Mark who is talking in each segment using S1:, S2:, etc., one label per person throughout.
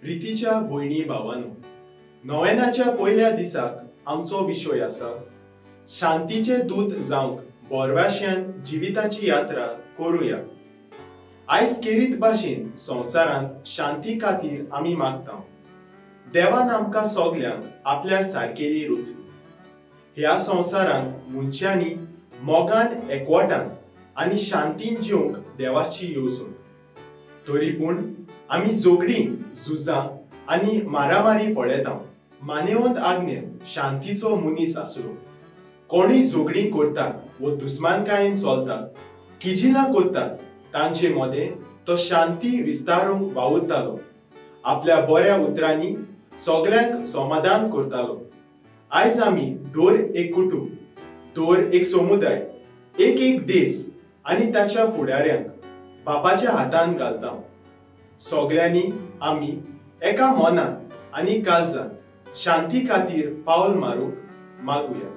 S1: प्रितीच्या भयणी भावांनो, नोवेनाच्या पयल्या दिसाक आमचो विशय आसा शांतीचे दूत जावंक बोरवाश्यान जिविताची यात्रा करूया। आयज केरीत भाशेन संवसारांत शांती खातीर आमी मागता। देवान आमकां सगल्यांक आपल्या सारकेली रचली। ह्या संवसारांत मनशांनी मोगान एकवटान आनी शांतीन जिवंक देवाची येवजण। तरी पूण आमी झगडीं, झुजां आनी मारामारी पळयता। मानेवंत आज्ञेन शांतीचो मनीस आसलो। कोणूय झगडीं करतात व दुस्मानकायेन चलतात, किजिलां करतात, तांचे मदें तो शांती विस्तारूंक वावुरतालो। आपल्या बऱ्या उतरांनी सगल्यांक समाधान करतालो। आयज आमी दर एक कुटुंब, दर एक समुदाय, एक देश आनी ताच्या फुडाऱ्यांक बापाच्या हातान घालता। सगल्यांनी आमी एका मनान आनी काळजान शांती खातीर पावल मारूंक मागुया।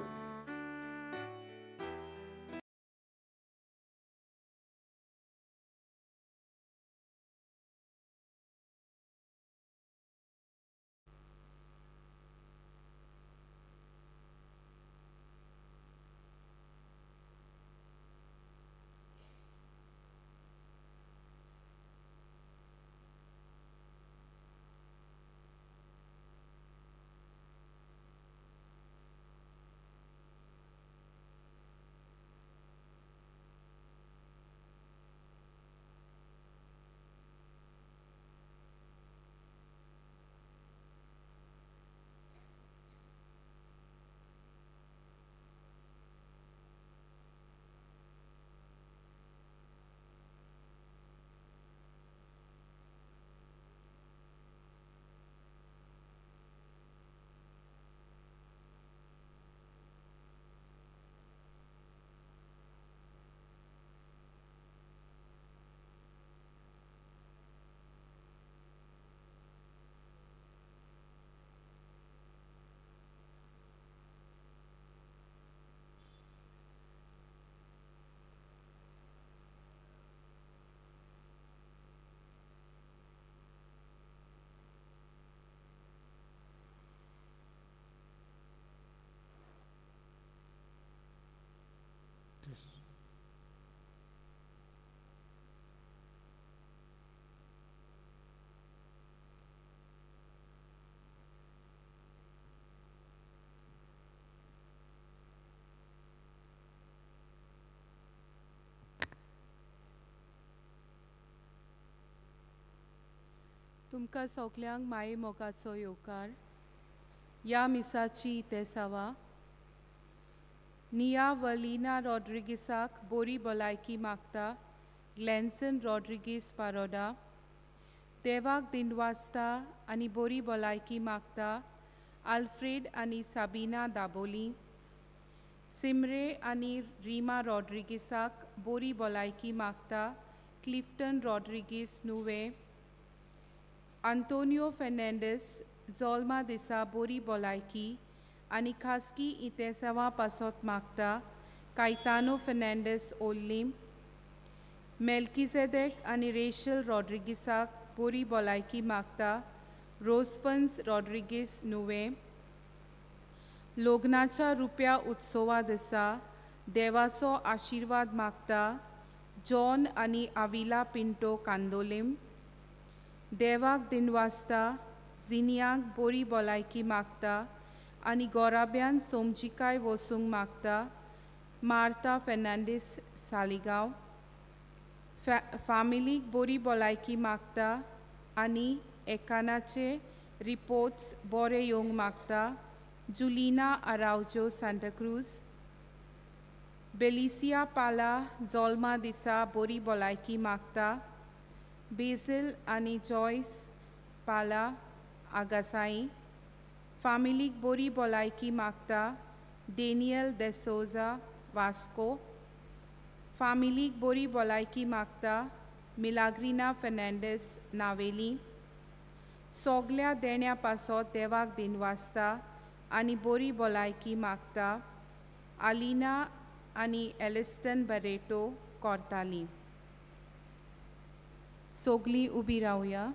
S2: तुमकां सगल्यांक माये मोगाचो येवकार। ह्या मिसाची इतेसावा निया वलिना रॉड्रिगीसाक बरी भलायकी मागता। ग्लेन्सन रॉड्रिगीस पारोडा। देवाक दिनवासता आनी बरी भलायकी मागता आल्फ्रेड आनी साबिना दाबोली। सिमरे आनी रिमा रॉड्रिगीसाक बरी भलायकी मागता क्लिफ्टन रॉड्रिगीस नुवे। आंतोनियो फेर्नांडीस जल्मा दिसा बरी भलायकी आनी खासगी इतेसावा पासत मागता कायतानो फेर्नांडीस ओल्लीम। मेल्कीजेदेक आनी रेशल रॉड्रिगीसाक बरी भलायकी मागता रोसफन्स रॉड्रिगीस नुवे। लग्नाच्या रुप्या उत्सवा दिसा देवाचो आशिर्वाद मागता जॉन आनी आविला पिंटो कांदोलीम। देवाक दिनवासता जिनियांक बरी भलायकी मागता आनी गोराब्यान सोमजिकाय वसूंक मागता मार्ता फेर्नांडीस सालिगांव। फामिलीक बरी भलायकी मागता आनी एकानाचे रिपोर्ट्स बरे येवंक मागता जुलिना आराउजो सांताक्रूज। बेलिसिया पाला जल्मा दिसा बरी भलायकी मागता बेजिल आनी जॉयस पाला आगासाई। फामिलीक बरी भलायकी मागता डेनियल डेसोजा वास्को। फामिलीक बरी भलायकी मागता मिलाग्रिना फेर्नांडीस नावेली। सगल्या देण्या पासत देवाक दिनवासता आनी बरी भलायकी मागता आलिना आनी एलिस्टन बरेटो कोर्ताली। सोगली उबी रावया।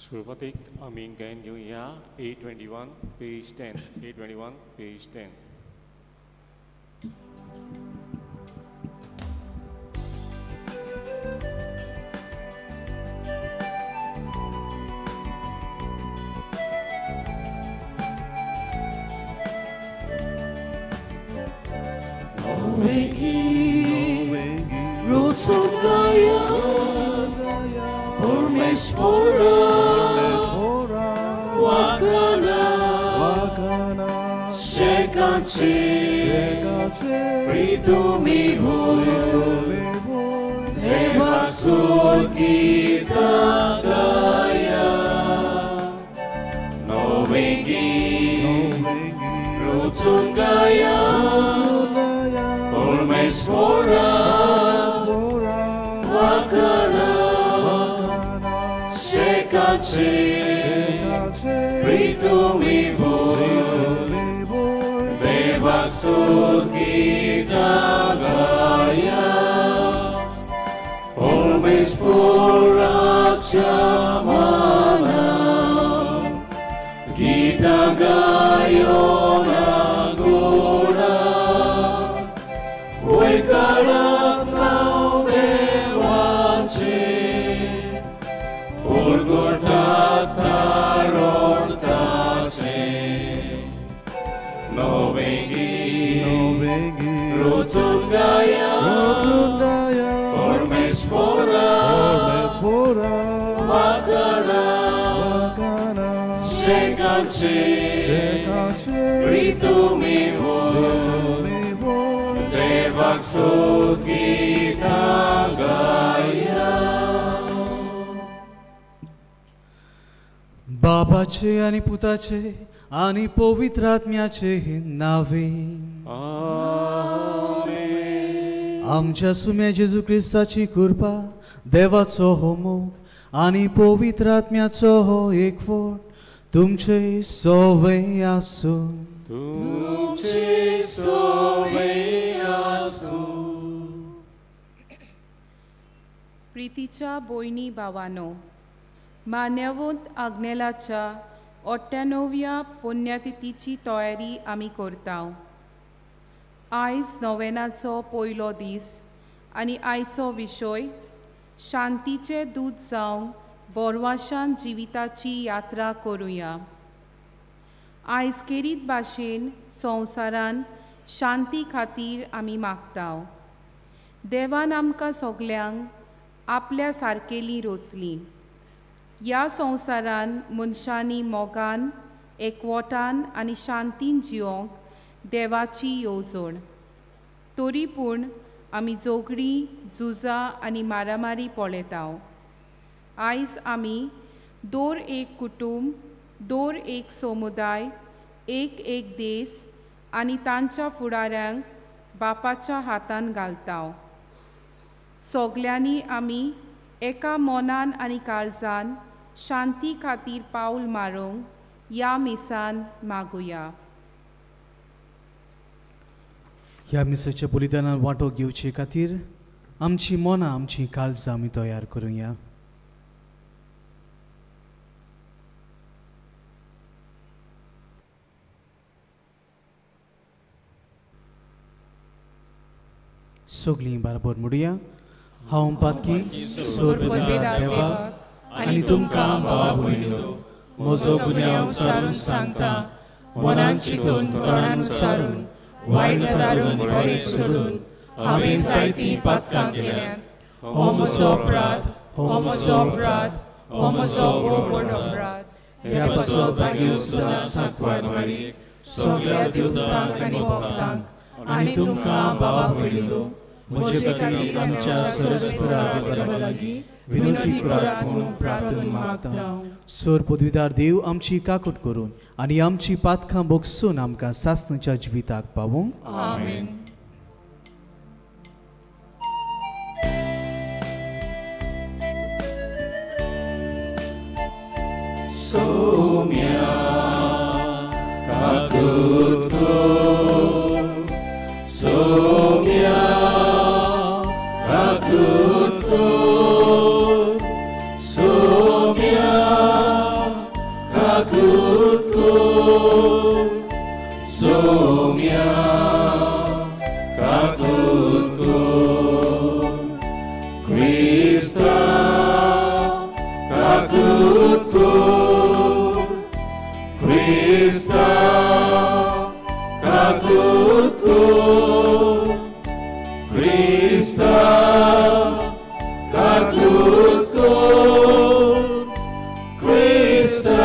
S3: Surpatik Amin Gain Yuya, A21, page 10. A21, page 10.
S4: Rosogaya, Ormespora, Wakana, Shekache, Pritumi Hoyo, Devaksud Gita Gaya, Novengi, Rosogaya, Ormespora, Wakana, Shekache, Pritumi Hoyo, Devaksud Gita Gaya, Ormespora Chamana, Gita Gayo Nagora, Oikarat nau dewace, Urgotat taron tase, Novengi, Rutsun Gaya, Ormespora, Wakana, Shekache, Pritumi Hoyo, Devaksud Gita Gaya.
S5: बाबाचे आणि पुताचे आणि पवित्र आत्म्याचे नावे
S3: Amen.
S5: आमच्या सुम्या जेजू ख्रिस्ताची कृपा देवाचो हो मोग आणि पवित्र आत्म्याचो हो एकवट तुमचे सोवे आसूं
S4: तुमचे सोवे आसूं.
S2: प्रितीच्या भयणी भावांनो, मान्यवंत आग्नेलाच्या 98व्या पुण्यतिथीची तयारी आमी करताव. आयज नोवेनाचो पयलो दीस आनी आयचो विशय शांतीचे दूत जावंक बोरवाशान जिविताची यात्रा करुया. आयज केरीत भाशेन संवसारान शांती खातीर आमी मागताव. देवान आमकां सगल्यांक आपल्या सारकेली रोचली. ह्या संवसारान मनशांनी मोगान एकवटान आनी शांतीन जिवंक देवाची येवजण. तरी पूण आमी झगडीं झुजां आनी मारामारी पळयताव. आयज आमी दर एक कुटुंब, दर एक समुदाय, एक देश आनी तांच्या फुडाऱ्यांक बापाच्या हातान घालताव. सगल्यांनी आमी एका मोनान आनी काळजान शांती खातीर पावल मारूंक ह्या मिसान मागुया.
S5: ह्या मिसाच्या बलिदानात वांटो घेवचे खातीर आमची मनां आमची काळजां आमी तयार करुया. सगळीं बरोबर म्हणुया. हांव पातकी
S2: सोरपतवेदार देवाक आनी तुमकां भावा भयणीनो, म्हजो गुन्यांव उच्चारून सांगता, मनान चिंतून तोंडान उच्चारून वायट दारून बरें सोडून हांवें जायतीं पातकां केल्यात. हो म्हजो अपराध, हो म्हजो अपराध, हो म्हजो भोव व्हड अपराध. ह्या पासत भाग्यो सुद्दां सांकवार मारीक सगळ्या देवतांक आनी भक्तांक आनी तुमकां भावा भयणीनो, म्हजे खातीर आमच्या सर्वेस्परा देवा लागीं विनंती करात म्हणून प्रार्थना मागता.
S5: सोर पदवीदार देव आमची काकूट करून आनी आमची पातकां भोगसून आमकां सासणेच्या जिविताक पावूंक.
S2: आमेन.
S4: Somya kakutku, Somya kakutku, Somya kakutku somia kakutku Krista kakutku Krista kakutku Krista kakutku Krista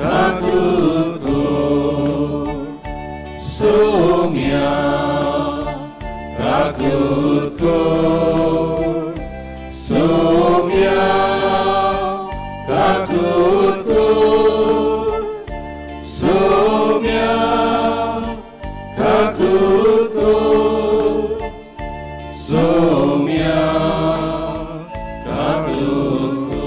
S4: kakutku somia kakutku somia kakutku somia kakutku somia kakutku.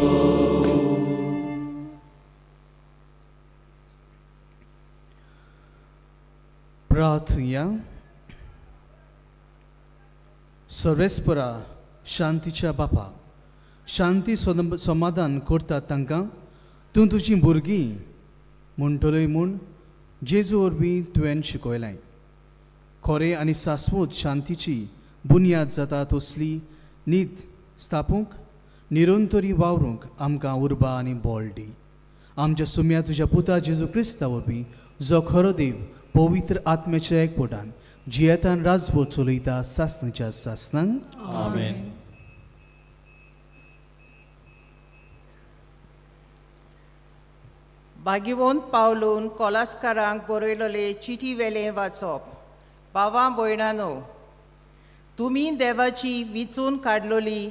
S5: प्रार्थूया. सर्वेस्परा शांतीच्या बापा, शांती समाधान करता तांकां तूं तुजीं भुरगीं म्हणटलोय म्हूण जेजू वरवीं तुवें शिकयलें. खरें आनी सास्वत शांतीची बुन्याद जाता तसली न्हीद स्थापूंक निरंतरी वावरूंक आमकां उर्बा आनी बळ दी. आमच्या सुम्या तुज्या पुता जेजू क्रिस्ता वरवीं जो खरो देव पवित्र आत्म्याच्या एकवटान जियेतान राजभर चलयता सासणाच्या सासणांक.
S2: आमेन.
S6: भाग्यवंत पावलून कोलास्कारांक बरयलेले चिटी वेलें वाचप. भावां भयणांनो, तुमी देवाची विचून काडलेली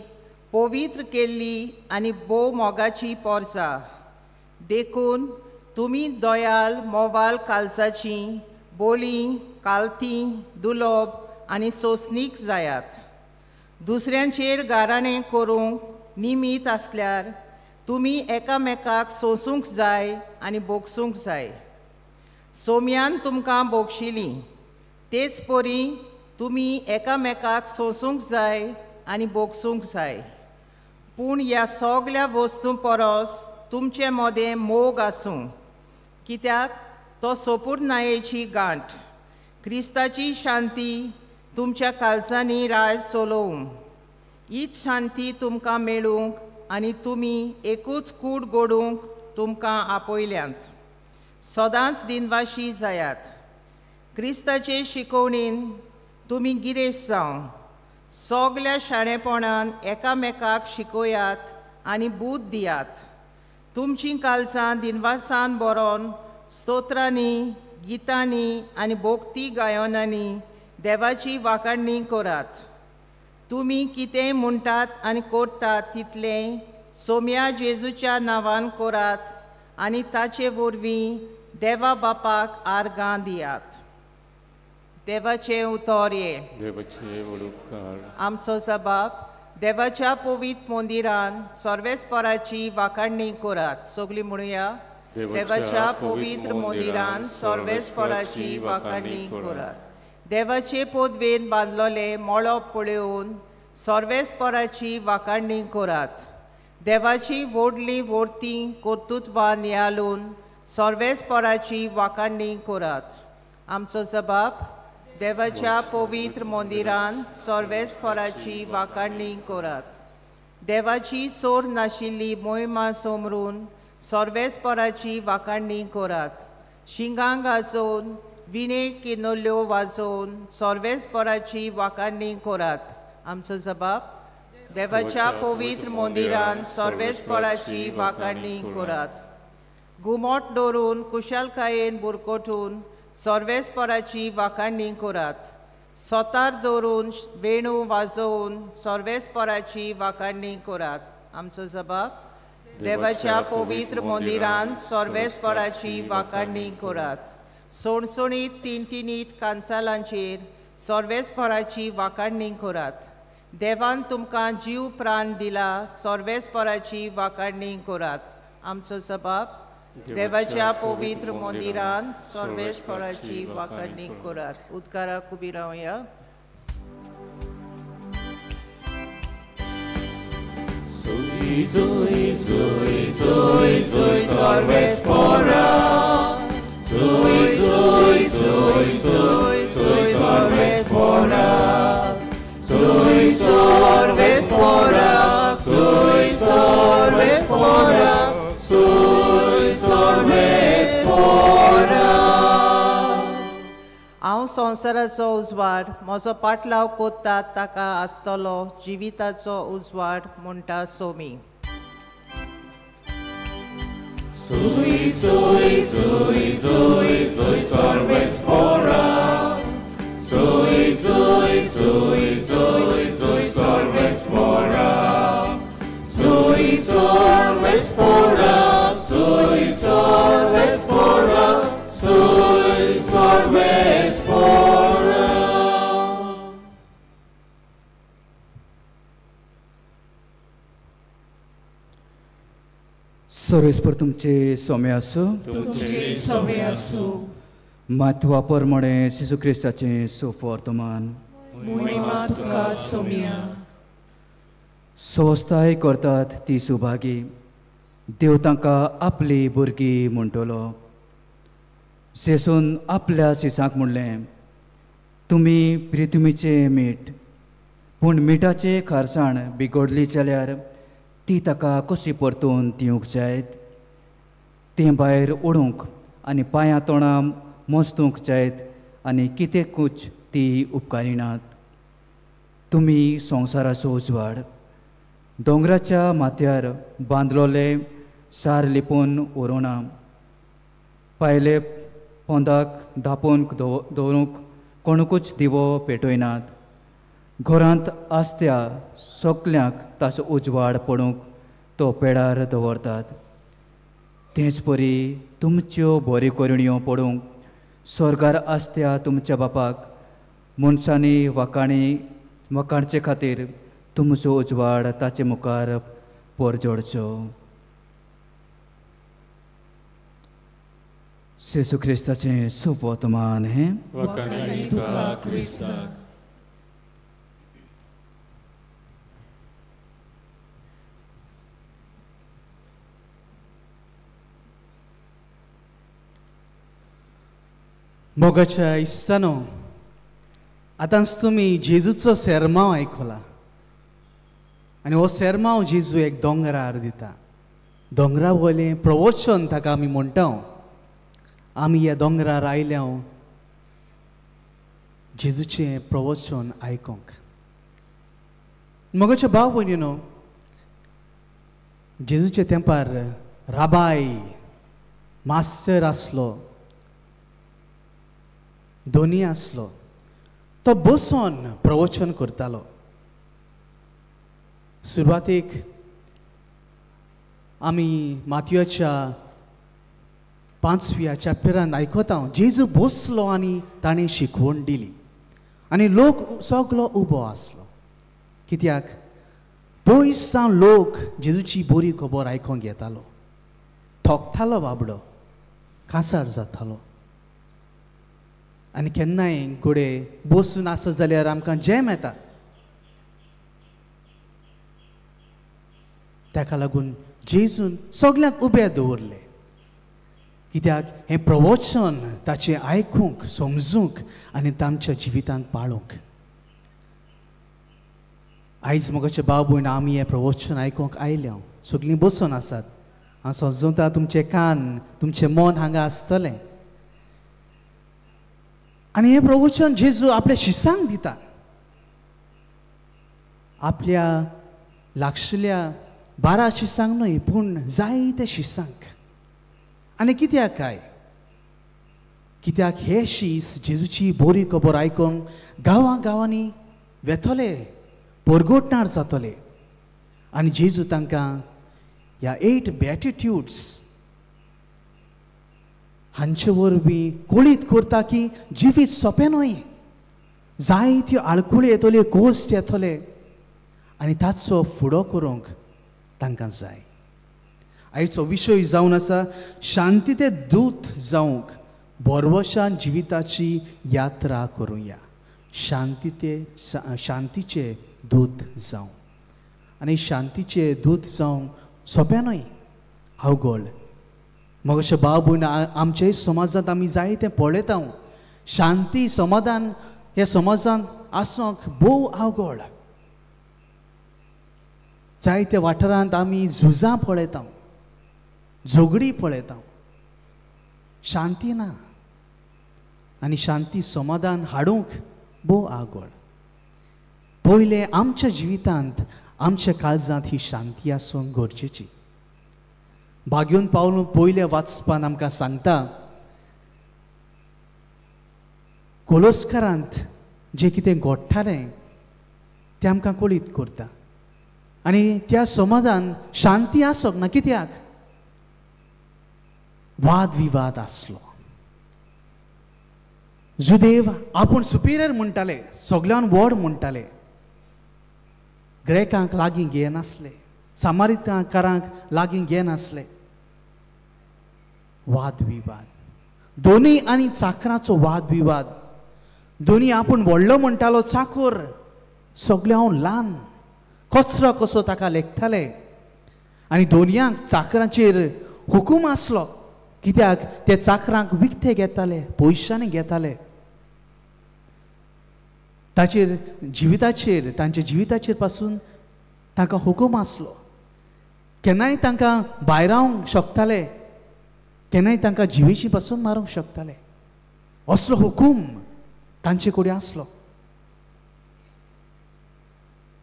S6: पवित्र केल्ली आनी भोव मोगाची पोरसां देखून तुमी दोयाल मोवाल कालसाची बोली कालती दुलोब आनी सोंसणीक जायात. दुसऱ्यांचेर गाराणें करूंक निमीत आसल्यार तुमी एकामेकाक सोंसूंक जाय आनी बोगसूंक जाय. सोम्यान तुमकां बोगशिली तेच परी तुमी एकामेकाक सोंसूंक जाय आनी बोगसूंक जाय. पूण ह्या सगल्या वस्तू परस तुमचे मोदें मोग आसूं, कित्याक तो सोपूर्णायेची गांठ. क्रिस्ताची शांती तुमच्या काळजांनी राज चलोवंक, हीच शांती तुमकां मेळूंक आनी तुमी एकूच कूड घडोवंक तुमकां आपयल्यांत. सदांच दिनवाशी जायात. क्रिस्ताचे शिकवणेन तुमी गिरेस्त जावन सगल्या शाणेपणान एकामेकाक शिकोयात आनी बूद दियात. तुमचीं काळजां दिनवासान बरोवन स्तोत्रांनी गितांनी आनी भोक्ती गायनांनी देवाची वाखाणणी करात. तुमी कितेंय म्हणटात आनी करतात तितलें सोम्या जेजूच्या नांवान करात आनी ताचे वरवीं देवा बापाक आर्गां दियात. देवाचें उतर हे.
S3: देवाचे उपकार.
S6: आमचो जबाब देवाच्या पवित्र मंदिरान सर्वेस्पराची वाखाणणी करात. सगळीं म्हणुया. देवाच्या पवित्र मंदिरान सर्वेस्पराची वाखाणणी करात. देवाचे पदवेन बांदलोले मळब पळोवन सर्वेस्पराची वाखाणणी करात. देवाची व्हडली व्हरतीं कर्तुत्वां नियाळून सर्वेस्पराची वाखाणणी करात. आमचो जबाब देवाच्या पवित्र मंदिरान सर्वेस्पराची वाखाणणी करात. देवाची सोर नाशिल्ली मोहिमा समरून सर्वेस्पराची वाखाणणी करात. शिंगांक आजोवन विणे किनोल्यो वाजोवन सर्वेस्पराची वाखाणणी करात. आमचो जबाब देवाच्या पवित्र मंदिरान सर्वेस्पराची वाखाणणी करात. घुमट दवरून कुशलकायेन बुरकोटून सर्वेस्पराची वाखाणणी करात. सोतार दवरून वेणू वाजोवन सर्वेस्पराची वाखाणणी करात. आमचो जबाब देवाच्या पवित्र मंदिरान सर्वेस्पराची वाखाणणी करात. सोणसोणीत तिणतिणीत कांसालांचेर सर्वेस्पराची वाखाणणी करात. देवान तुमकां जीव प्राण दिला सर्वेस्पराची वाखाणणी करात. आमचो जबाब देवाच्या पवित्र मंदिरान सर्वेस्पराची वाखाणणी करात. उदकाराक उबी रावया.
S4: Zoe, Zoe, Zoe, Zoe, Zoe, Sorvespora, Sui, Sui, Sui, Sui, Sui, Sorvespora, Sui, Sorvespora, Sui, Sorvespora, Sui, Sorvespora.
S6: हांव संवसाराचो उजवाड म्हजो पाटलाव कोत्तात ताका आसतलो जिविताचो उजवाड म्हणटा Somi.
S4: Sui, sui, sui, sui, sui, Sorvespora, sui, sui, sui, sui, sui, Sorvespora, sui, Sorvespora, sui, Sorvespora, sui, Sorvespora.
S7: सर्वेस्पर तुमचे सोमे आसूं.
S2: तुमचे सवे आसूं.
S7: महत्वा प्रमाणे जेजू क्रिस्ताचें सुवर्तमान.
S2: महिमा तुका सोम्या.
S7: संस्थाय करतात ती सुभागी देव तांकां आपली भुरगीं म्हणटलो. जेसून आपल्या शिसांक म्हणलें, तुमी पृथ्वीचें मीठ, पूण मिठाचें खारसाण बिगडली जाल्यार ती ताका कशी परतून दिवंक जायत. तें भायर उडोवंक आनी पांयां तोंडां मोजतूंक जायत आनी कितेंकूच ती उपकारिनात. तुमी संवसाराचो उजवाड. दोंगराच्या माथ्यार बांदलोले सार लिपोवन उरोना. पायले पोंदाक धापून दवरूंक कोणूच दिवो पेटयनात. घरांत आसत्या सगल्यांक ताचो उजवाड पडूंक तो पेडार दवरतात. तेच परी तुमच्यो बऱ्यो करुण्यो पडूंक स्वर्गार आसत्या तुमच्या बापाक मनशांनी वखाणचे खातीर तुमचो उजवाड ताचे मुखार परजोडचो. जेजू क्रिस्ताचें सुवर्तमान हें.
S2: वखाणी तुका क्रिस्ता.
S5: मोगाच्या इश्टानो, आतांच तुमी जेजूचो सेरमांव आयकला आनी हो सेरमांव जेजू एक दोंगरार दिता. दोंगरा वयलें प्रवचन ताका आमी म्हणटा. आमी ह्या दोंगरार आयल्या जेजूचें प्रवचन आयकोंक. मोगाच्या भाव भयणीनो, जेजूच्या तेंपार राबाय मास्टर आसलो, दोनी आसलो. तो बसून प्रवचन करतालो. सुरवातेक आमी मातयेच्या 5व्या चॅप्टरान आयकता जेजू बसलो आनी ताणें शिकवण दिली आनी लोक सगलो उबो आसलो. कित्याक पयस सावन लोक जेजूची बरी खबर आयकोंक येतालो. थोकतालो बाबडो, कांसार जातालो. आनी केन्नाय घोडे बसून आसत जाल्यार आमकां जॅम येता. ताका लागून जेजून सगल्यांक उबे दवरले. कित्याक हें प्रवचन ताचें आयकूंक, समजूंक आनी तांच्या जिवितांत पाळूंक. आयज मोगाचे भाव भयण, आमी हें प्रवचन आयकूंक आयल्या. सगलीं बसून आसात. हांव समजूता तुमचे कान, तुमचें मन हांगा आसतलें. आनी हें प्रवचन जेजू आपल्या शिसांक दिता. आपल्या लागशिल्ल्या 12 शिसांक न्हय, पूण जायते शिसांक. आनी कित्याक काय? कित्याक हे शीस जेजूची बरी खबर आयकून गांवांनी वेतले, परगोटणार जातले. आनी जेजू तांकां ह्या 8 बेटिट्यूड्स हांचे वरवीं कळीत करता की जिवीत सोंपें न्हय. जायत्यो आळकुळे येतल्यो, गोश्ट येतले आनी ताचो फुडो करूंक तांकां जाय. आयचो विशय जावन आसा शांतीचे दूत जावंक बोरवशान जिविताची यात्रा करुया. शांतीचे दूत जावं. आनी शांतीचे दूत जावंक सोंपें न्हय, अवघड. मग अशें भाव भयण आमच्याय समाजांत आमी जायतें पळयता शांती समाधान ह्या समाजांत आसूंक भोव अवघड. जायत्या वाठारांत आमी झुजां पळयता, झगडी पळयता, शांती ना. आनी शांती समाधान हाडूंक भोव अवघड. पयले आमच्या जिवितांत आमच्या काळजांत ही शांती आसूंक गरजेची. भाग्योन पावलो पयले वाचपान आमकां सांगता कोलोस्कारांत जें कितें घडटालें तें आमकां कळीत करता. आनी त्या समाधान शांती आसोंक ना. कित्याक? वाद विवाद आसलो. जुदेव आपूण सुपिरियर म्हणटाले, सगळ्यान व्हड म्हणटाले, ग्रेकांक लागीं घेनासले, सामारिकांकारांक लागीं घेनासले. वाद विवाद, दोनी आनी चाकराचो वाद विवाद. दोनी आपूण व्हडलो म्हणटालो चाकर सगळ्यान ल्हान कचरो कसो ताका लेखताले. आनी दोनयांक चाकरांचेर हुकूम आसलो. कित्याक ते चाकरांक विकते घेताले, पयशांनी घेताले. ताचेर जिविताचेर, तांच्या जिविताचेर पासून तांकां हुकूम आसलो. केन्नाय तांकां भायर रावंक शकताले, केन्नाय तांकां जिवेची पासून मारूंक शकताले. असलो हुकूम तांचे कडेन आसलो.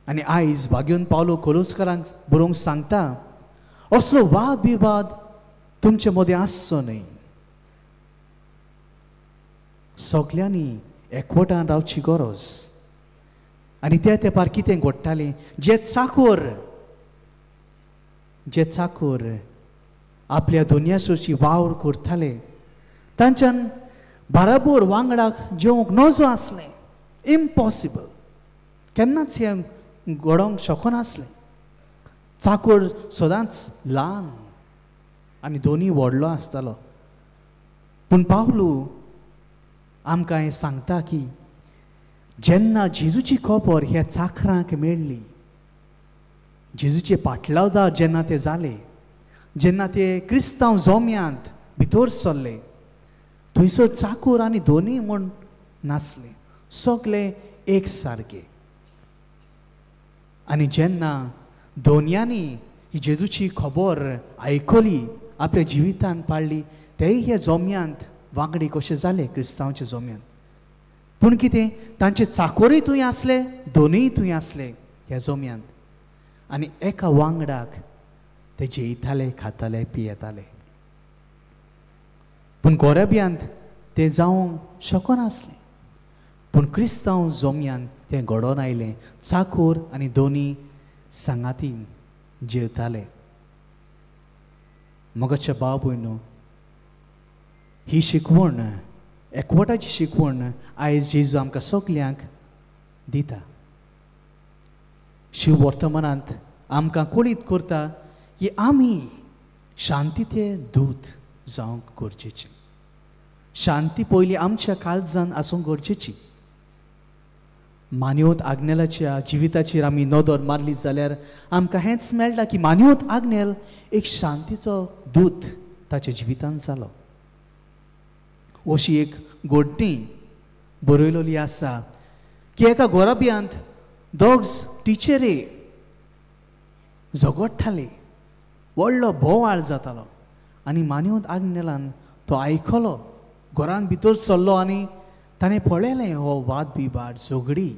S5: आनी आयज भाग्योन पावलो कोलोस्कारांक बरोवंक सांगता असलो वाद विवाद तुमचे मदें आसचो न्हय. सगळ्यांनी एकवटान रावची गरज. आनी त्या तेंपार कितें घडटालें, जे चाकर आपल्या दुनियासोची वावर करताले तांच्यान बराबर वांगडाक जेवंक नजो आसलें. इम्पॉसिबल. केन्नाच हें घडोवंक शकनासलें. चाकर सदांच ल्हान आनी दोनी व्हडलो आसतालो. पूण पावलू आमकां हें सांगता की जेन्ना जेजूची खबर ह्या चाकरांक मेळ्ळी, जेजूचे पाटलावदार जेन्ना ते जाले, जेन्ना ते क्रिस्तांव जोम्यांत भितर सरले, थंयसर चाकर आनी दोनी म्हूण नासले, सगळे एक सारके. आनी जेन्ना दोनयांनी ही जेजूची खबर आयकली, आपल्या जिवितांत पाळली, तेय हे जोम्यांत वांगडी कशे जाले क्रिस्तांवाच्या जोम्यांत. पूण कितें, तांचे चाकोरूय थंय आसले, दोनूय थंय आसले ह्या जोम्यांत. आनी एका वांगडाक ते जेयताले, खाताले, पियेताले. पूण गोरेब्यांत तें जावंक शकनासलें. पूण क्रिस्तांव जोम्यांत तें घडोवन आयलें. चाकोर आनी दोनी सांगातीन जेवताले. मोगाच्या भाव भयणो, ही शिकवण, एकवटाची शिकवण आयज जेजू आमकां सगल्यांक दिता. शिव वर्तमानांत आमकां कळीत करता की आमी शांतीचे दूत जावंक गरजेचें. शांती पयली आमच्या काळजांत आसूंक गरजेची. मान्योत आग्नेलाच्या जिविताचेर आमी नदर मारली जाल्यार आमकां हेंच मेळटा की मान्योत आग्नेल एक शांतीचो दूत ताच्या जिवितांत जालो. अशी एक घडणी बरयलोली आसा की एका गोराब्यांत दोग टिचेरे झगडटाले, व्हडलो बोवाळ जातालो. आनी मान्योत आग्नेलान तो आयकलो, घरान भितर सरलो आनी ताणें पळयलें हो वाद विवाद, झगडी.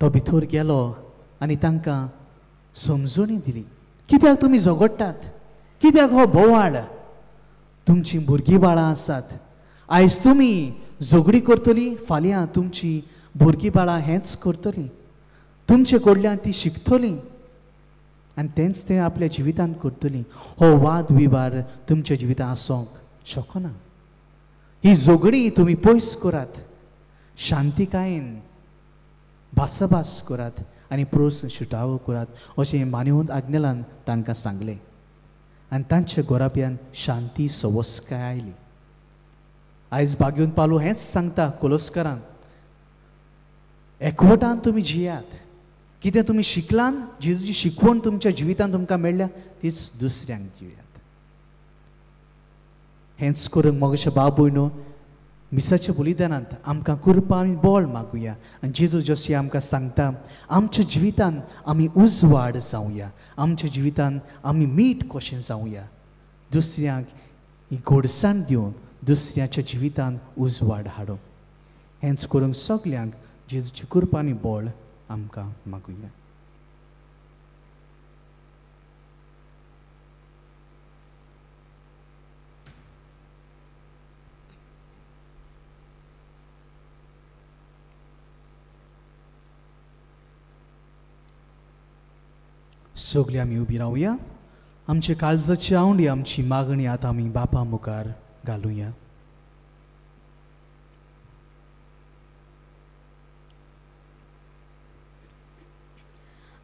S5: तो भितर गेलो आनी तांकां समजणी दिली, कित्याक तुमी झगडटात, कित्याक हो बोवाळ. तुमची भुरगीं बाळां आसात, आयज तुमी झगडी करतली, फाल्यां तुमची भुरगीं बाळां हेंच करतलीं, तुमचे कडल्यान ती शिकतलीं आनी तेंच ते आपल्या जिवितांत करतलीं. हो वाद विवाद तुमच्या जिवितांत आसूंक शकना. ही झगडी तुमी पयस करात, शांतिकायेन भासाभास करात आनी प्रोस शिटावो करात, अशें मान्योत आग्नेलान तांकां सांगलें. आनी तांच्या गोराब्यान शांती सवस्काय आयली. आयज भाग्योन पालू हेंच सांगता कोलोस्कारांक, एकवटान तुमी जियात, कितें तुमी शिकलान जेजूची शिकवण तुमच्या जिवितांत तुमकां मेळ्ळ्या तीच दुसऱ्यांक दिवयात. हेंच करूंक मोगाच्या भाव भयणो मिसाच्या बलिदानांत आमकां कृपा आनी बळ मागुया. आनी जेजू जशें आमकां सांगता आमच्या जिवितांत आमी उजवाड जावया, आमच्या जिवितांत आमी मीठ कशें जावया, दुसऱ्यांक ही गोडसाण दिवन दुसऱ्याच्या जिवितांत उजवाड हाडूंक. हेंच करूंक सगल्यांक जेजूची कृपा आनी बळ आमकां मागुया. सगळीं आमी उबी रावया. आमचे काळजाची आवडी आमची मागणी आतां आमी बापा मुखार घालुया.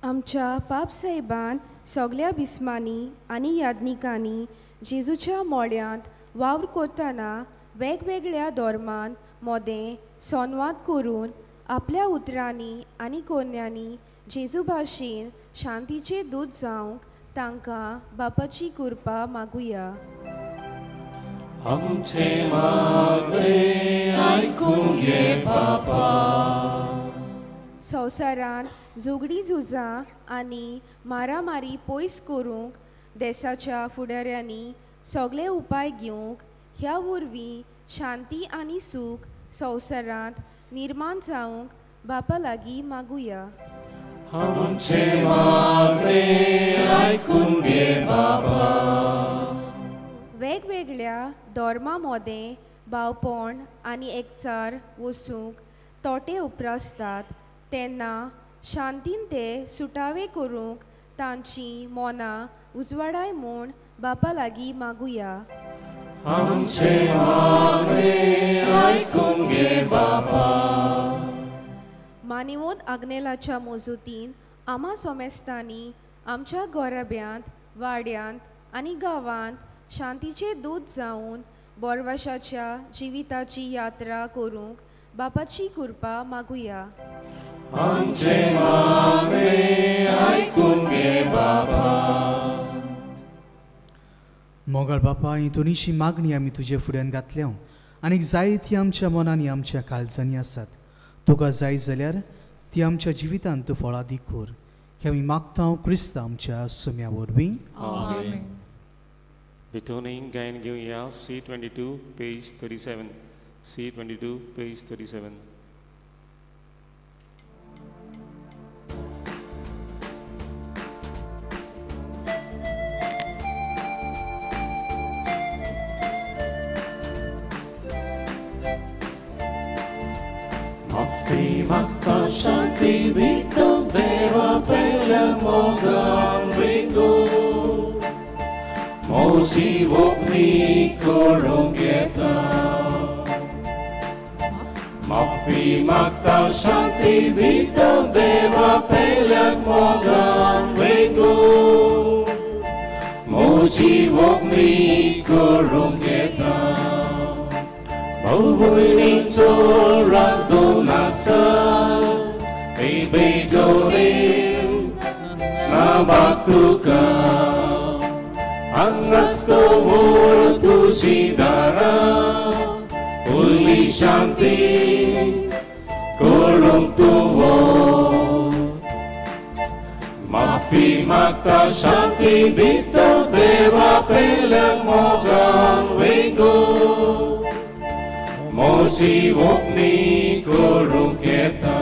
S8: आमच्या पाप साहेबान सगळ्या बिस्मांनी आनी यादनिकांनी जेजूच्या मोड्यांत वावर करतना वेगवेगळ्या धर्मान मोदें संवाद करून आपल्या उतरांनी आनी कोन्यांनी जेजू भाशेन शांतीचे दूत जावंक तांकां बापाची कृपा मागुया.
S4: आमचे मागणे आयकून घे बापा.
S8: संवसारांत झगडीं झुजां आनी मारामारी पयस करूंक देशाच्या फुडाऱ्यांनी सगळे उपाय घेवंक ह्या वरवीं शांती आनी सूख संवसारांत निर्माण जावंक बापा लागीं मागुया.
S4: आमचे मागणे आयकून घे बापा.
S8: वेगवेगळ्या धर्मा मोदें भावपण आनी एकचार वसूंक तोटे उपरासतात तेन्ना शांतीन ते सुटावे करूंक तांची मोनां उजवाडाय म्हूण बापा लागीं मागुया.
S4: आमचे मागणे आयकून घे बापा.
S8: मानिवोद आग्नेलाच्या मोजूतीन आम्हा सोमेस्तांनी आमच्या गोराब्यांत वाड्यांत आनी गांवांत शांतीचे दूत जावन बोरवाशाच्या जिविताची यात्रा करूंक बापाची कृपा मागुया.
S4: आमचे मागणे आयकून घे बापा.
S5: मोगाळ बापा ही दोनीशी मागणी आमी तुजे फुड्यान घातल्या आनी जायती आमच्या मनांनी आमच्या काळजांनी आसात. तुका जाय जाल्यार ती आमच्या जिवितांत तूं फळादी कर. हे आमी मागता क्रिस्त आमच्या सुम्या वरवीं.
S3: Amen. Betoning gain घेऊया C22 page 37. C22 page 37.
S4: Magta shanti dito deva pele mogan vingo. Mosi vopni korongeta. Magta shanti dito deva pele mogan vingo. Mosi vopni korongeta. Bawin sorak donasa, ibedolim na baktuka. Angas to tu sidara, uli shanti, kolong tuwo. Mafi magta shanti dito deva pelang mogang wingo. Mosi vopni korungketa.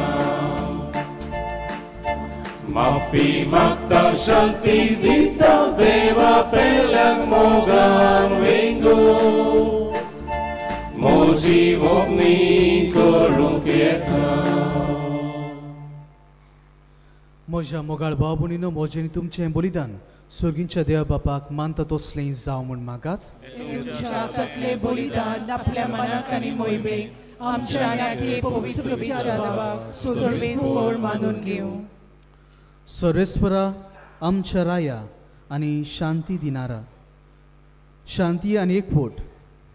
S4: Mafi magta shanti dita deva pelang mogan wingo. Mosi vopni korungketa.
S5: म्हज्या मोगाळ भाव भयणीनो म्हजें तुमचें बलिदान स्वर्गींच्या देवा बापाक मानता तसलें जावं म्हूण मागात.
S2: तुमच्या हातांतले बलिदान आपल्या मनाक आनी मोहिमेक आमच्या नाके पवित्र विचाराक सर्वेस बोळ मानून घेवं.
S5: सर्वेस्परा आमच्या राया आनी शांती दिनारा, शांती आनी एकवट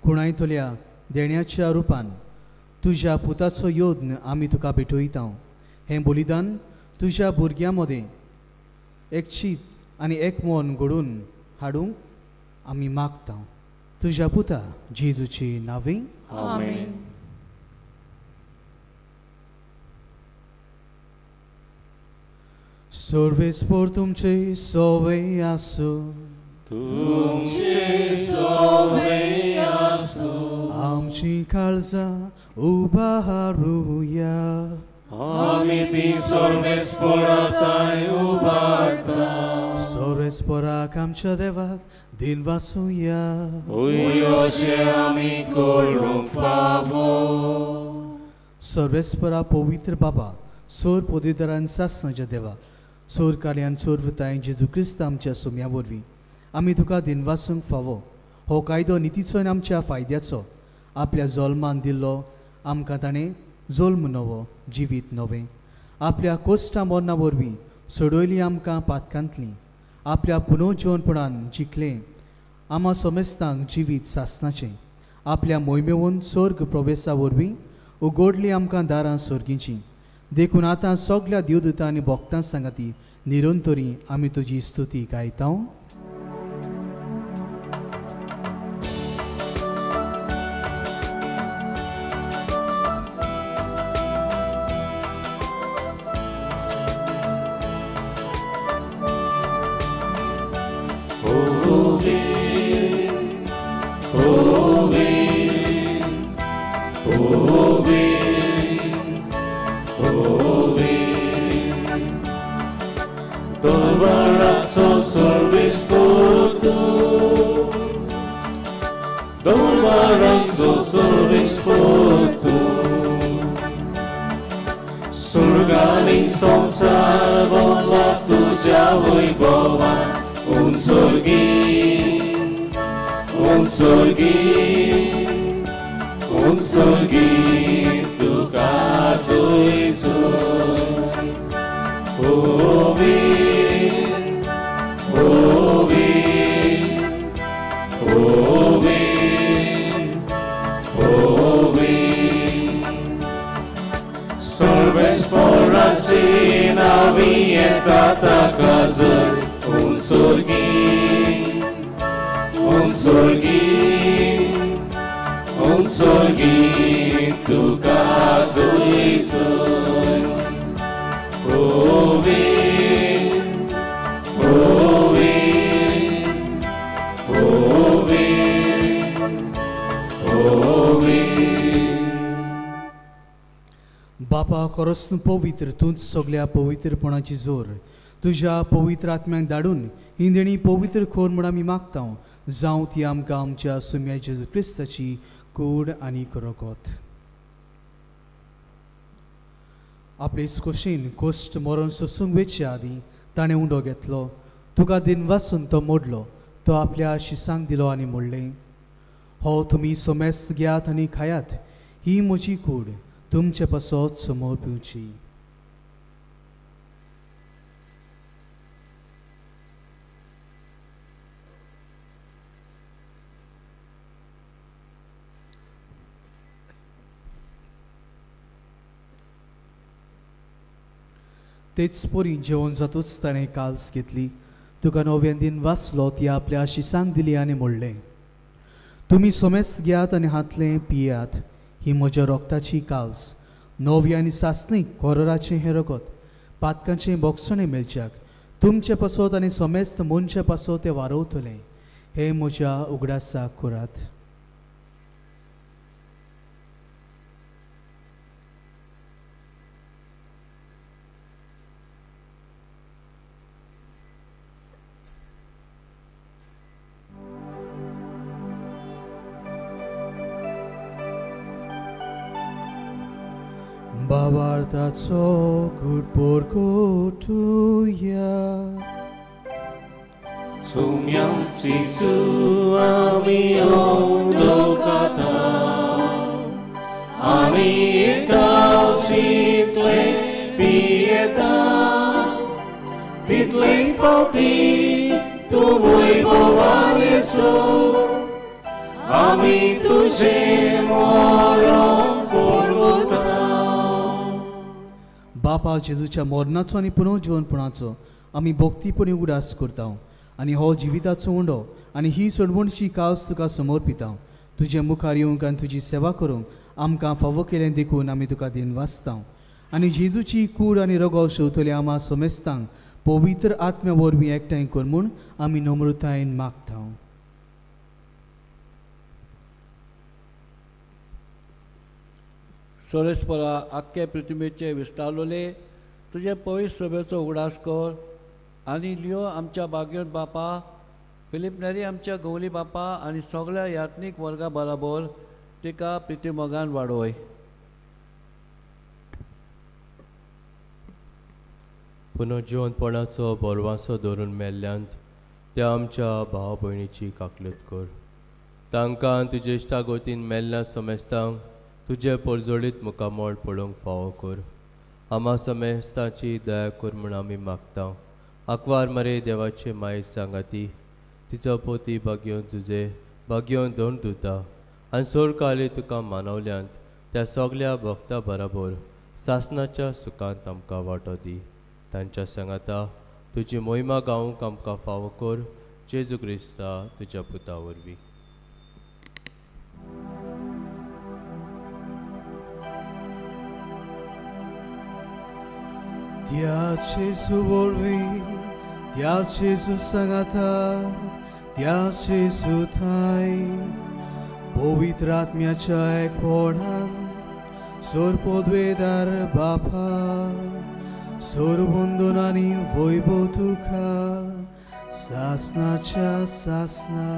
S5: कुणायतल्या देण्याच्या रुपान तुज्या पुताचो योद्न आमी तुका भेटयता. हें बलिदान तुझ्या भुरग्यामध्ये एक चीत आनी एक मन घडून हाडूंक आमी मागता तुझ्या पुता जेजूची नावे
S2: आमेन.
S5: सर्वेस्पर तुमचे सवय आसो
S4: तुमचे सवय आसो
S5: आमची काळजां उबारूया
S4: आमी ती सर्वेस्पराताय उबारता
S5: सर्वेस्पराक आमच्या देवाक दिन वासुया
S4: अशें आमी करूंक फावो.
S5: सर्वेस्परा पवित्र बाबा सोर पदवीधरान सासणाच्या देवा सोर कार्यान सोरवताय जेजू क्रिस्त आमच्या सुम्या वरवीं आमी तुका दिन वासूंक फावो. हो कायदो नितीचो आनी आमच्या फायद्याचो आपल्या जल्मान दिल्लो आमकां ताणें जल्म नवो जिवीत नवें आपल्या कोश्टा मरणा वरवीं सोडयली आमकां पातकांतलीं आपल्या पुनर्जीवनपणान जिखलें आमा समेस्तांक जिवीत सासणाचें आपल्या मोहिमेवून स्वर्ग प्रवेशा वरवीं उगडली आमकां दारां सर्गीचीं देखून आतां सगळ्या देवदूतां आनी भक्तां सांगाती निरंतरी आमी तुजी स्तुती गायता.
S4: Surganing संसार भोला तुझ्या वैभवान उंसर्गी तुका सोयीसोय सर्वेस्पराची नावी येता ताका जर उंसर्गी तुका सोयीसोय
S5: बापा खरोच पवित्र तूंच सगळ्या पवित्रपणाची जोर तुझ्या पवित्र आत्म्याक धाडून ही देणी पवित्र खोर म्हण आमी मागता जावं ती आमकां आमच्या सुम्या जेजू क्रिस्ताची कूड आनी रगत. आपले खोशेन कोश्ट मरण सोसूंक वेचे आदीं ताणें उंडो घेतलो तुका दिन वासून तो मोडलो तो आपल्या शिसांक दिलो आनी म्हणलें हो तुमी सोमेस्त घेयात आनी खायात ही म्हजी कूड तुमचे पासत समोर पिवची. तेच पोरी जेवण जातूच ताणें काल्स घेतली तुका नव्यान दिन वाचलो ती आपल्या शिसांक दिली आनी म्हणलें तुमी सोमेस्त घेयात आनी हातलें पियात ही म्हज्या रोगताची काल्स नवी आनी सासणीक कोरोराचें हें रगत पातकांचें बोगसणें मेलच्याक तुमचे पासत आनी सोमेस्त मनचे पासत तें वारवतलें हे म्हज्या उगडासाक करात. Bavartaco good porkotuya
S4: Sumyang Jesu ami ondokata Ami ikaw sitle pieta Titleng pauti tuvoy bawang Yesu Ami tuje morong porkota
S5: बापा जेजूच्या मरणाचो आनी पुनर्जीवनपणाचो आमी भोक्तीपणी उडास करता आनी हो जिविताचो उंडो आनी ही सोडवणची कास तुका समर्पिता. तुजे मुखार येवंक आनी तुजी सेवा करूंक आमकां फावो केलें देखून आमी तुका दिन वाचता आनी जेजूची कूड आनी रगो शेवतले आमा सोमेस्तांक पवित्र आत्म्या वरवीं एकठांय कर म्हूण आमी नम्रतायेन मागता.
S9: सोरेस्परा आख्खे पृथ्वीचे विस्तारलोले तुजे पवित्र सभेचो उगडास कर आनी लियो आमच्या बागयोन बापा फिलीप नेरी आमच्या गवली बापा आनी सगळ्या यात्नीक वर्गा बरोबर तिका प्रिती मोगान वाडोय.
S10: पुनर्जीवनपणाचो बोरवांसो धरून मेल्ल्यांत त्या आमच्या भाव भयणीची काकलत कर. तांकां तुजे इश्टागोतीन मेल्ल्या सोमेस्तांक तुजे परजोडीत मुखामोळ पडोवंक फावो कर. आमा सोमेस्ताची दया कर म्हूण आमी मागता. आंकवार मरे देवाचे माय सांगाती तिचो पोती बागयोन झुजे बागयोन दोन धुता आनी सोर काली तुका मानवल्यांत त्या सगळ्या भक्तां बरोबर सासणाच्या सुखांत आमकां वांटो दी. तांच्या सांगाता तुजी मोहिमा गावूंक आमकां फावो कर. जेजू क्रिस्ता तुज्या पुता वरवीं.
S5: त्या जेजू वरवीं त्या जेजू सांगाता त्या जेजू थाय पवित्र आत्म्याच्या एकवटान सोर पदवेदार बापा सोर वंदन आनी वैभव तुका सासणाच्या सासना.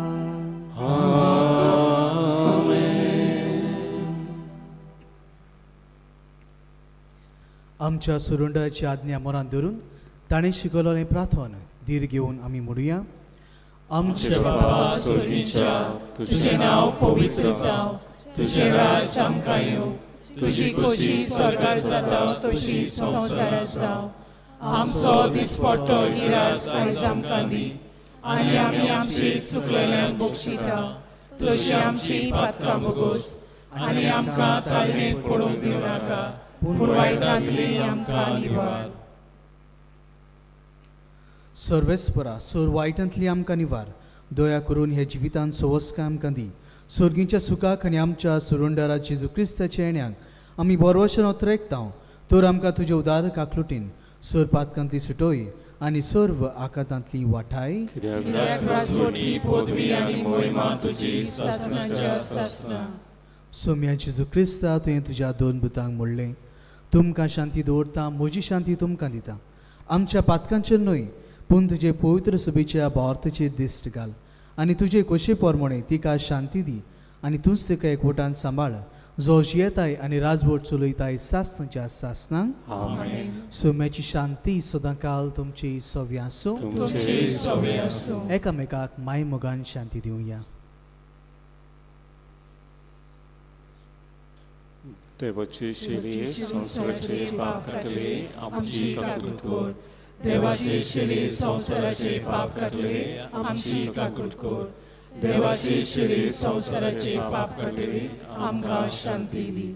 S5: आमच्या सुरुंडाची आज्ञा मनात धरून ताणें शिकवलें प्रार्थन धीर घेवन आमी म्हणुया.
S4: आमच्या बाबा स्वर्गीच्या तुझे नाव पवित्र जावं. तुझे राज आमकां येवं. तुजी खोशी स्वर्गार जाता तशी संवसारांत जावं. आमचो दिसपट्टो गिरास आयज आमकां दी आनी आमी आमची चुकलेल्यांक बक्षिता तशी आमची पातकां बोगोस आनी आमकां तालमेत पडोवंक दिवं नाका पूण वायटांतली आमकां निवार.
S5: सर्वेस्परा सोर वायटांतली आमकां निवार. दया करून हे जिवितान सवस्काय आमकां दी. स्वर्गीच्या सुखाक आनी आमच्या सुरुंडारा जेजू क्रिस्ताच्या येण्याक आमी बरवशेन ओतरेकता. तर आमकां तुजे उदार काकलुटीन सोर पातकांतली सुटोय आनी सर्व आकांतांतली वाटाय. सोम्या जेजू क्रिस्ता तुवें तुज्या दोन भुतांक म्हणलें तुमकां शांती दवरता म्हजी शांती तुमकां दिता. आमच्या पातकांचेर न्हय पूण तुजे पवित्र सभेच्या भारताचेर दिश्ट घाल आनी तुजे कशे पोरमणे तिका शांती दी आनी तूंच तिका एकवटान सांबाळ जो जियेताय आनी राजवट चलयताय सासणाच्या सासनांक. सोम्याची शांती सदां काल तुमची सव्या आसूं. एकामेकाक माय मोगान शांती दिवया.
S3: देवाची शेली संसाराचे पाप काटले आमची काकूट कर.
S4: देवाची शेली संसाराचे पाप काटले आमची काकूट कर. देवाची शेली संसाराचे पाप काटले आमकां शांती दी.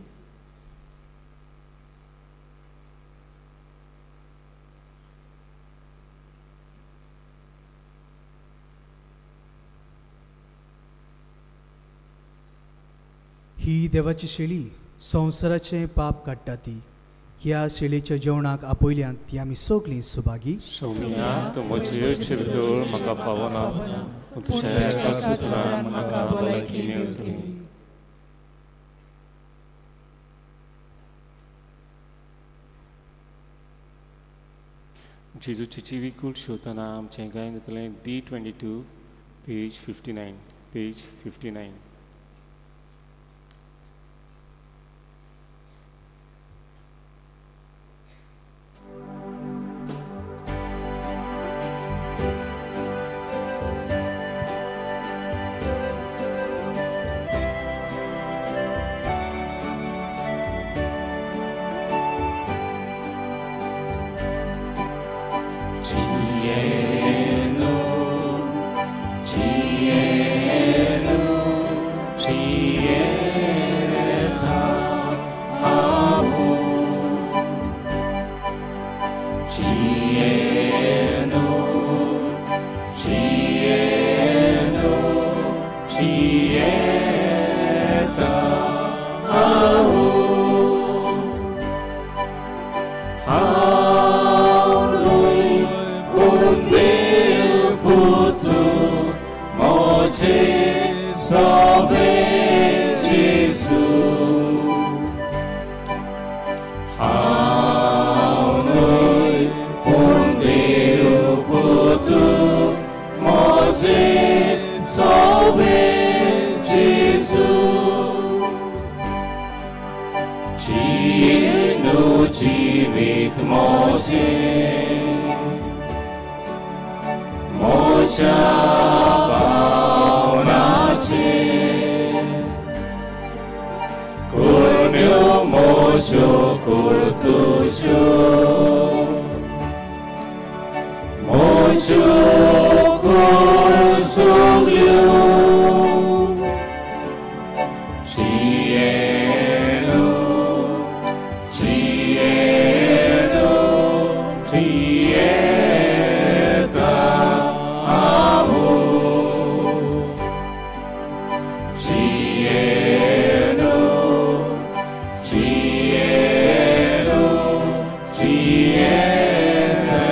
S5: ही देवाची शेळी संसाराचे पाप काडटा ती. ह्या शेळीच्या जेवणाक आपयल्यांत ती आमी सगळीं सुभागी.
S3: सौम्या तूं म्हजी इच्छे भितर म्हाका पावना पूण तुज्या एका सुत्रान म्हाका भलायकी मेळटली. जेजूची जिवी कूड शेवतना आमचें गायन जातलें D22 पेज 59. मोचे सोवे जेसू हांव न्हय पूण देव पुतू मोचे सोवे जेसू जीनु जीवित मोचे मोच्या भावनाचे कुर्म्यो मोच्यो कुर्तुच्यो मोच्यो कुर्सुग्ल्यो Cielo, cielo, cieta amor. Cielo, cielo, cieta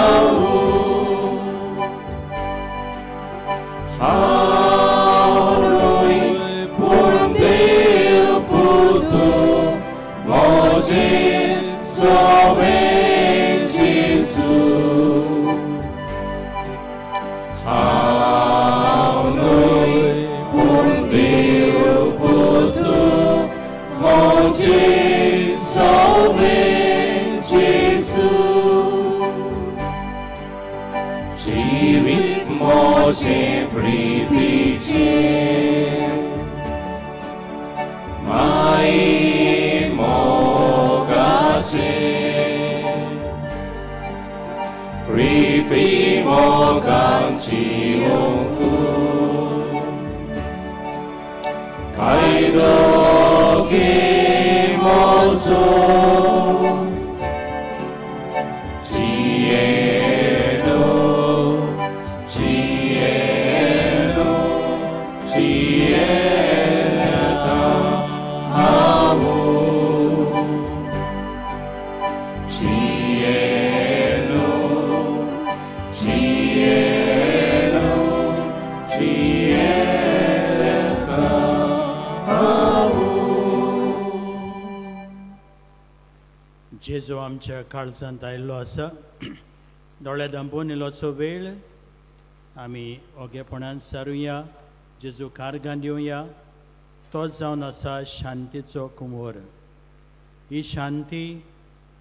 S3: amor. Por Deus puto, Moisés somente Jesus. Por Deus puto, Moisés somente Jesus. Живит Моше притече, Mai mogace, priti moganci onku, kaido kimoso, cielo, cielo, cielo. Amor, cielo, cielo, cielo, amor.
S11: जेजू आमच्या काळजांत आयिल्लो आसा. दोळे धांपून इल्लोसो वेळ आमी ओगेपणान सारुया, जेजू कारगां दिवया. तो जावन आसा शांतीचो कुंवर. ही शांती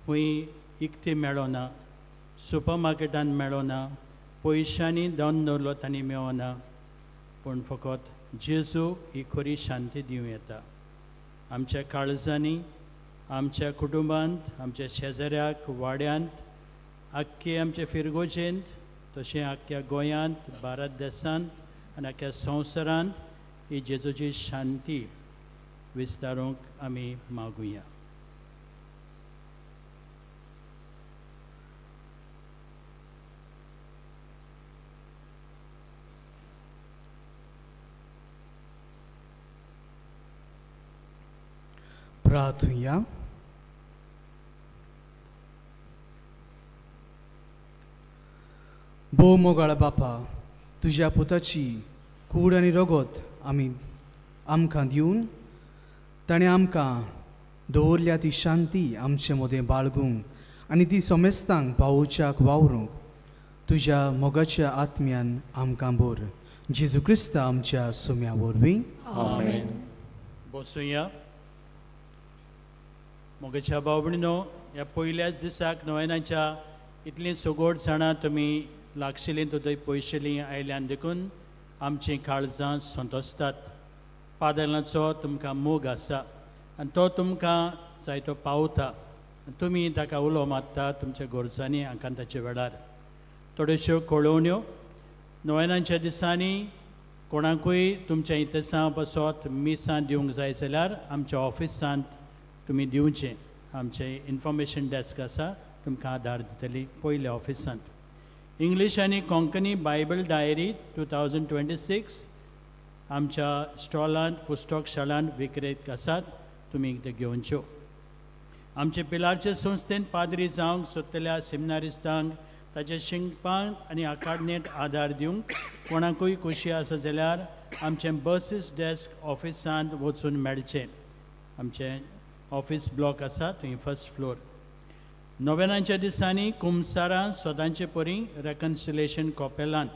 S11: खूंय इकती मेळना, सुपर मार्केटान मेळना, पयशांनी दोन दवरलो तांणी मेळना, पूण फकत जेजू ही खरी शांती दिवं येता. आमच्या काळजांनी, आमच्या कुटुंबांत, आमच्या शेजाऱ्याक वाड्यांत, आख्खे आमच्या फिरगोजेंत, तशें आख्ख्या गोंयांत, भारत देशांत आनी आख्ख्या संवसारांत ही जेजूची शांती विस्तारूंक आमी मागुया.
S5: प्रार्थुया. भोव मोगाळ बापा, तुज्या पुताची कूड आनी रगत आमकां दिवन ताणें आमकां दवरल्या ती शांती आमचे मदें बाळगूंक आनी ती समेस्तांक पावोवच्याक वावरूंक तुज्या मोगाच्या आत्म्यान आमकां भर. जेजू क्रिस्त आमच्या सुम्या वरवीं.
S11: आमेन. बसूया. मोगाच्या भाव भयणीनो, ह्या पयल्याच दिसाक नोवेनाच्या इतलीं सगोड जाणां तुमी लागशिल्लीं थंय पयशिल्लीं आयल्यान देखून आमचीं काळजां संतोसतात. पादलांचो तुमकां मोग आसा आनी तो तुमकां जाय तो पावता. तुमी ताका उलो मारता तुमच्या गरजांनी आकांताच्या वेळार. थोड्योश्यो कळोवण्यो. नोवेनाच्या दिसांनी कोणाकूय तुमच्या इतसां बसत मिसां दिवंक जाय जाल्यार आमच्या ऑफिसांत तुमी दिवचें. आमचें इन्फॉर्मेशन डेस्क आसा, तुमकां आदार दितली पयल्या ऑफिसांत. इंग्लीश आनी कोंकणी बायबल डायरी 2026 आमच्या स्टॉलांत पुस्तक शाळांत विक्रेत आसात, तुमी ते घेवच्यो. आमचे पिलारचे संस्थेन पाद्री जावंक सोदतल्या सेमिनारिस्तांक ताच्या शिंगपाक आनी आकाडणेंत आदार दिवंक कोणाकूय खोशी आसा जाल्यार आमचें बसीस डेस्क ऑफिसांत वचून मेळचें. आमचें ऑफिस ब्लॉक आसा थंय फर्स्ट फ्लोर. नोवेनाच्या दिसांनी कुमसारां सदांचे परी रेकन्सिलेशन कॉपेलांत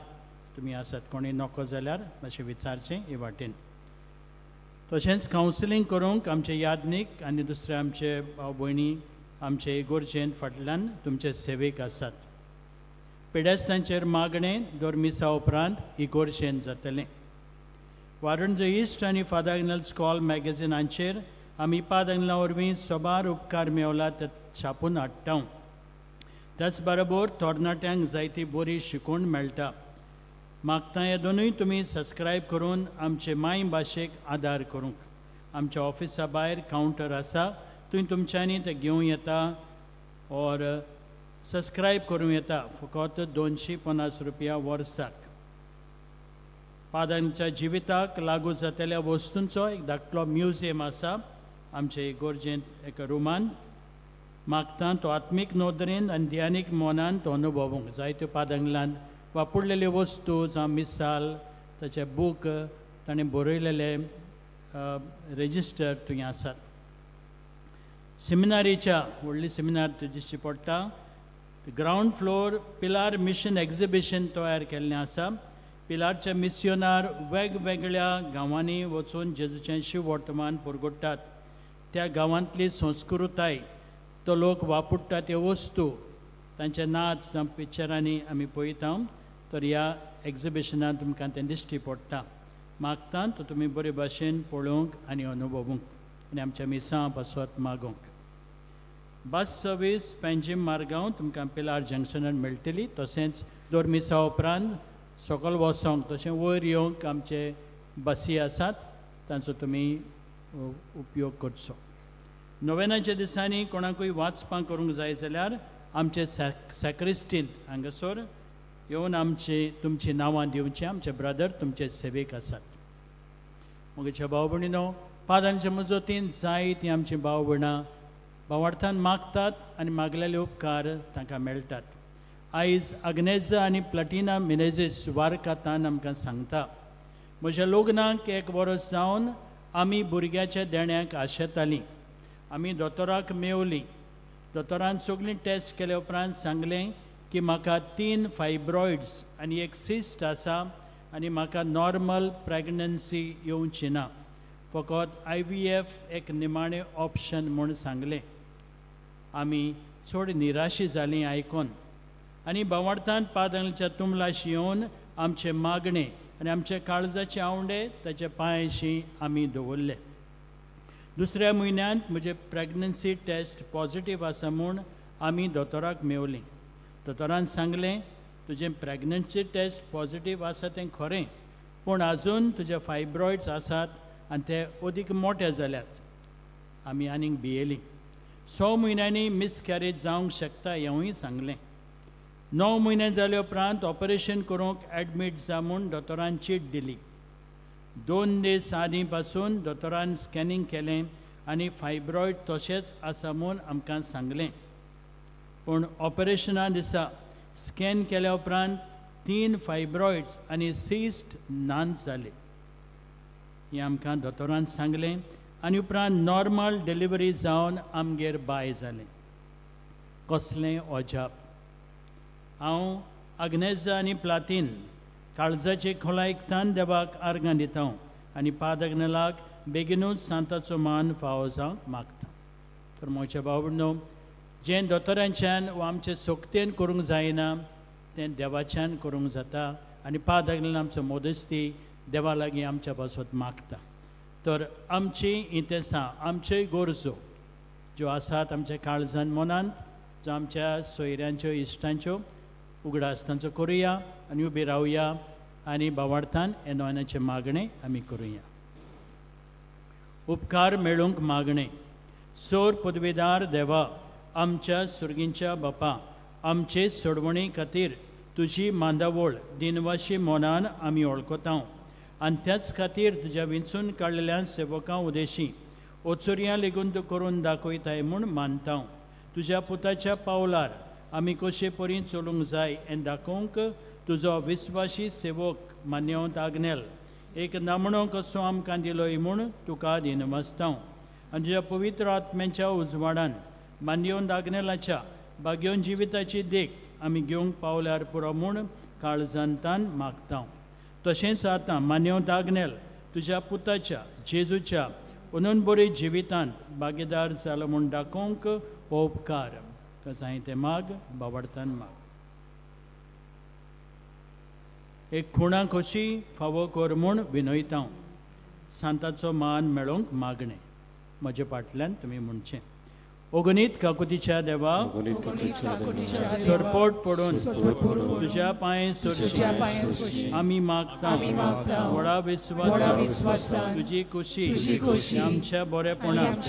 S11: तुमी आसात, कोणी नोको जाल्यार मातशें विचारचें हे वाटेन. तशेंच कावन्सिलींग करूंक आमचे यादनीक आनी दुसरे आमचे भाव भयणी आमचे इगोर्जेन फाटल्यान तुमचे सेवेक आसात. पिडेस्तांचेर मागणें दोरमिसा उपरांत इगोर्जेन जातलें. वारुंज इस्ट आनी फादर एग्नल्स कॉल मॅगझिनांचेर आमी इपाद एग्नला वरवीं सोबार उपकार मेवला ते छापून हाडटा. त्याच बरोबर तरणाट्यांक जायती बरी शिकवण मेळटा. मागता हे दोनूय तुमी सबस्क्रायब करून आमचे माय भाशेक आदार करूंक. आमच्या ऑफिसा भायर कावंटर आसा, थंय तुमच्यांनी ते घेवं येता और सबस्क्रायब करूं येता फकत 250 रुपया वर्साक. पादांच्या जिविताक लागू जातल्या वस्तूंचो एक धाकटो म्युजियम आसा आमचे इगोर्जेंत एका रुमान. मागता तो आत्मीक नोदरेन आनी ध्यानीक मोनान तो अनुभवूंक. जायत्यो पादांगलांत वापरलेल्यो वस्तू जावं मिसाल ताचे बूक ताणें बरयलेले रेजिस्टर थंय आसात. सेमिनारीच्या व्हडली सेमिनार दिश्टी पडटा. ग्रावंड फ्लोर पिलार मिशन एक्झिबिशन तयार केल्लें आसा. पिलारचे मिस्योनार वेगवेगळ्या गांवांनी वचून जेजूचें शिव वर्तमान परगडटात. त्या गांवांतली संस्कृताय तो लोक वापरता त्यो वस्तू तांचे नाच जावं पिक्चरांनी आमी पळयता. तर ह्या एक्झिबिशनांत तुमकां तें दिश्टी पडटा. मागता तो तुमी बरे भाशेन पळोवंक आनी अनुभवूंक आनी आमच्या मिसां बसत मागोवंक. बस सर्वीस पेंजीम मार्गांव तुमकां पिलार जंक्शनार मेळटली. तशेंच दोरमिसा उपरांत सकयल वचोंक तशें वयर येवंक आमचे बसी आसात, तांचो तुमी उपयोग करचो. नोवेनाच्या दिसांनी कोणाकूय वाचपां करूंक जाय जाल्यार आमचे सॅक्रिस्टीन हांगासर येवन आमची तुमची नांवां दिवची. आमचे ब्रदर तुमचे सेवेक आसात. म्हज्या भाव भयणीनो, पादांच्या मजतीन जायतीं आमची भाव भयणां भावार्थान मागतात आनी मागलेले उपकार तांकां मेळटात. आयज आग्नेजा आनी प्लटिना मिनेजीस वारकातान आमकां सांगता, म्हज्या लग्नाक 1 वर्स जावन आमी भुरग्याच्या देण्याक आशेतालीं. आमी दोतोराक मेवलीं. दोतोरान सगळीं टेस्ट केले उपरांत सांगलें की म्हाका 3 फायब्रॉइड्स आनी 1 सिस्ट आसा आनी म्हाका नॉर्मल प्रेग्नन्सी येवची ना. फकत IVF एक निमाणें ऑप्शन म्हूण सांगलें. आमी चड निराशी जालीं आयकून आनी भावार्थान पादांच्या तुमलाशी येवन आमचे मागणे आनी आमचे काळजाचे आवंडे ताचे पांयाशी आमी दवरले. दुसऱ्या म्हयन्यांत म्हजे प्रेग्नन्सी टेस्ट पॉझिटीव आसा म्हूण आमी दोतोराक मेवलीं. दोतोरान सांगलें, तुजें प्रेग्नन्सी टेस्ट पॉझिटीव आसा तें खरें, पूण आजून तुजे फायब्रॉइड्स आसात आनी ते अदीक मोठे जाल्यात. आमी आनीक भियेलीं. 6 म्हयन्यांनी मिसकॅरेज जावंक शकता हेंवूय सांगलें. 9 म्हयने जाले उपरांत ऑपरेशन करूंक एडमीट जा म्हूण दोतोरान चीट दिली. 2 दीस आदीं पासून दोतोरान स्कॅनिंग केलें आनी फायब्रॉइड तशेंच आसा म्हूण आमकां सांगलें. पूण ऑपरेशना दिसा स्कॅन केल्या उपरांत 3 फायब्रॉइड्स आनी सिस्ट नांच जाले. हें आमकां दोतोरान सांगलें आनी उपरांत नॉर्मल डिलिव्हरी जावन आमगेर बाय जालें. कसलें अजाप. हांव आग्नेजा आनी प्लातीन काळजाचे खोलायकतान देवाक आर्गां दिता आनी पादग्नलाक बेगीनूच सांताचो मान फावो जावंक मागता. तर म्हज्या भाव भयणो, जें दोतोरांच्यान वा आमचे सोक्तेन करूंक जायना तें देवाच्यान करूंक जाता आनी पादग्नलान आमचो मोदस्ती देवा लागीं आमच्या पासत मागता. तर आमची इंतेसां, आमच्योय गरजो ज्यो आसात आमच्या काळजान मनांत, ज्यो आमच्या सोयऱ्यांच्यो इश्टांच्यो उगडास तांचो करुया आनी उबी रावया आनी भावार्थान हे नोवेनाचें मागणें आमी करुया. उपकार मेळूंक मागणें. सोर पदवीदार देवा, आमच्या सुर्गींच्या बापा, आमचे सोडवणी खातीर तुजी मांदावळ दिनवाशी मोनान आमी वळखता आनी त्याच खातीर तुज्या विंचून काडलेल्या सेवकां उदेशी ओचुऱ्यां लेगून तूं करून दाखयताय म्हूण मानता. तुज्या पुताच्या पावलार आमी कशे परीन चलूंक जाय हें दाखोवंक तुजो विस्वासी सेवक मान्यवंत आग्नेल एक नामणो कसो आमकां दिलोय म्हूण तुका दिनमस्तांव आनी तुज्या पवित्र आत्म्याच्या उजवाडान मान्यवंत आग्नेलाच्या बाग्योन जिविताची देख आमी घेवंक पावल्यार पुरो म्हूण काळजांतान मागता तशेंच आतां मान्यवंत आग्नेल तुज्या पुताच्या जेजूच्या अनंतबरी जिवितांत भागीदार जालो म्हूण दाखोवंक हो उपकार कसाय ते माग बावडतान माग एक खुणा कशी फावो कर म्हूण विनयता सांताचो मान मेळोवंक मागणें म्हजे फाटल्यान तुमी म्हणचें ओगनीत काकुतीच्या देवा सरपोट पडून तुज्या पांय सरशी आमी मागता व्हडा विस्वास तुजी खुशी आमच्या बरेपणाक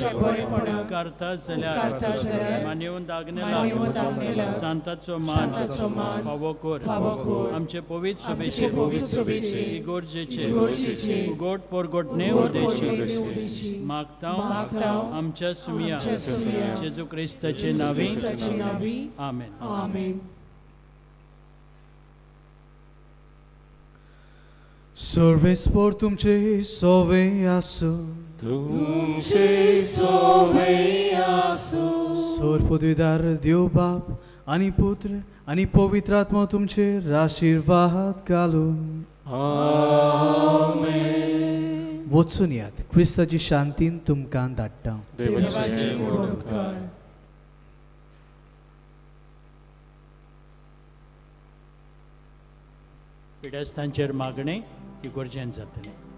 S11: करता जाल्यार मान्यवंत आग्नेला सांताचो मान फावो कर आमचे पवित्र सभेचे इगोर्जेचे उगोट परगोटणे उदेशी मागता आमच्या सुमिया जेजू क्रिस्ताचे नावी आमेन
S2: आमेन
S5: सर्वेस्पर तुमचे सोवे आसो सर्वपदवीदार देव बाप आनी पुत्र आनी पवित्र आत्मा तुमचेर आशीर्वाद घालून वचून यात क्रिस्ताची शांतीन तुमकां धाडटा
S11: पिडेस्तांचेर मागणें इगोर्जेन जातलें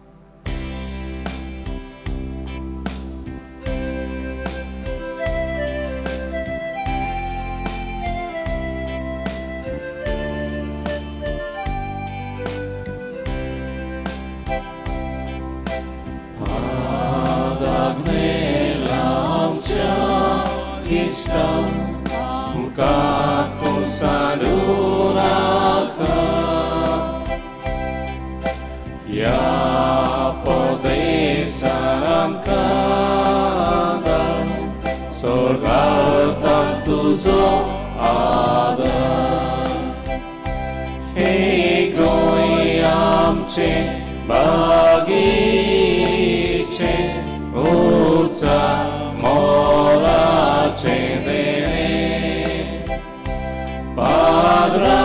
S3: Padre